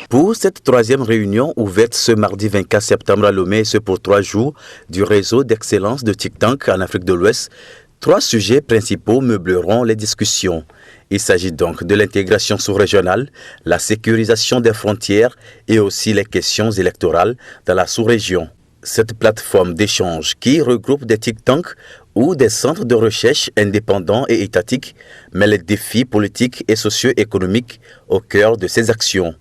Pour cette troisième réunion ouverte ce mardi 24 septembre à Lomé, et ce pour 3 jours, du réseau d'excellence de think tank en Afrique de l'Ouest, 3 sujets principaux meubleront les discussions. Il s'agit donc de l'intégration sous-régionale, la sécurisation des frontières et aussi les questions électorales dans la sous-région. Cette plateforme d'échange qui regroupe des think tanks ou des centres de recherche indépendants et étatiques met les défis politiques et socio-économiques au cœur de ses actions.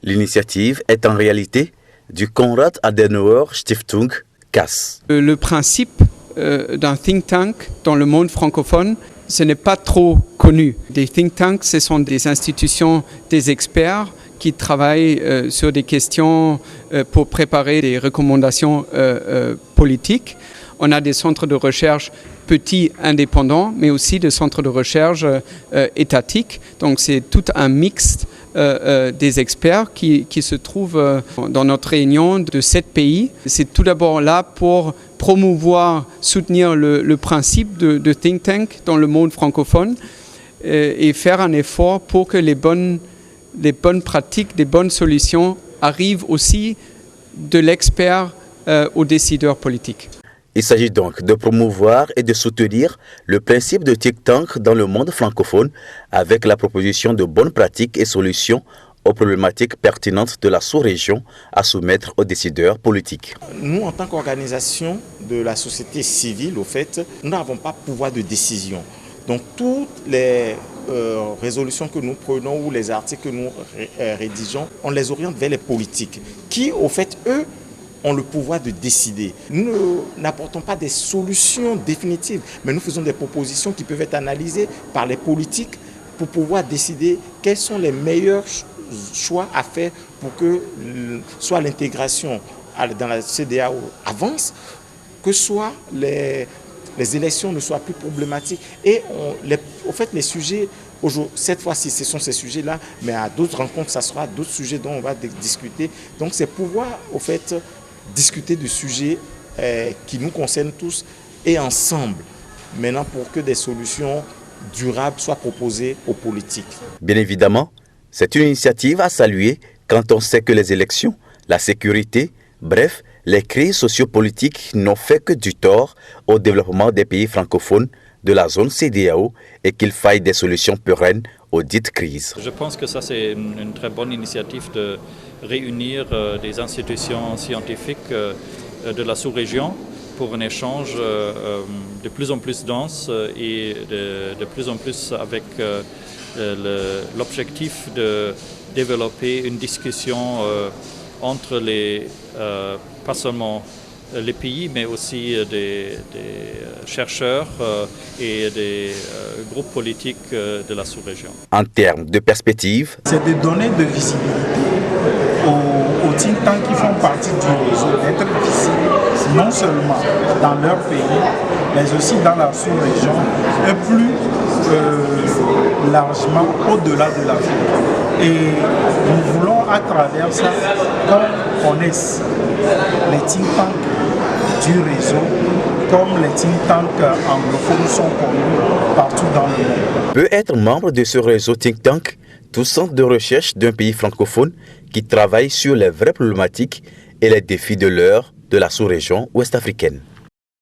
L'initiative est en réalité du Konrad Adenauer Stiftung CAS. Le principe d'un think tank dans le monde francophone, ce n'est pas trop connu. Des think tanks, ce sont des institutions, des experts qui travaillent sur des questions pour préparer des recommandations politiques. On a des centres de recherche petits, indépendants, mais aussi des centres de recherche étatiques. Donc c'est tout un mix des experts qui se trouvent dans notre réunion de 7 pays. C'est tout d'abord là pour promouvoir, soutenir le principe de think tank dans le monde francophone et faire un effort pour que les bonnes pratiques, les bonnes solutions arrivent aussi de l'expert aux décideurs politiques. Il s'agit donc de promouvoir et de soutenir le principe de think tank dans le monde francophone avec la proposition de bonnes pratiques et solutions aux problématiques pertinentes de la sous-région à soumettre aux décideurs politiques. Nous, en tant qu'organisation de la société civile, au fait, nous n'avons pas pouvoir de décision. Donc, toutes les résolutions que nous prenons ou les articles que nous rédigeons, on les oriente vers les politiques qui, au fait, eux, ont le pouvoir de décider. Nous n'apportons pas des solutions définitives, mais nous faisons des propositions qui peuvent être analysées par les politiques pour pouvoir décider quels sont les meilleurs choix à faire pour que soit l'intégration dans la CEDEAO avance, que soit les élections ne soient plus problématiques. Et au fait, les sujets, cette fois-ci, ce sont ces sujets-là, mais à d'autres rencontres, ça sera d'autres sujets dont on va discuter. Donc, c'est pouvoir, au fait, discuter de sujets qui nous concernent tous et ensemble, maintenant pour que des solutions durables soient proposées aux politiques. Bien évidemment, c'est une initiative à saluer quand on sait que les élections, la sécurité, bref, les crises sociopolitiques n'ont fait que du tort au développement des pays francophones de la zone CEDEAO et qu'il faille des solutions pérennes aux dites crises. Je pense que ça c'est une très bonne initiative de réunir des institutions scientifiques de la sous-région pour un échange de plus en plus dense et de plus en plus avec l'objectif de développer une discussion entre pas seulement les pays, mais aussi des chercheurs et des groupes politiques de la sous-région. En termes de perspective, c'est de donner de visibilité aux think tanks qui font partie du réseau, d'être visibles non seulement dans leur pays, mais aussi dans la sous-région et plus largement au-delà de l'Afrique. Et nous voulons à travers ça qu'on connaisse les think tanks du réseau comme les think tanks anglophones sont connus partout dans le monde. Peut être membre de ce réseau think tank tout centre de recherche d'un pays francophone qui travaille sur les vraies problématiques et les défis de l'heure de la sous-région ouest-africaine.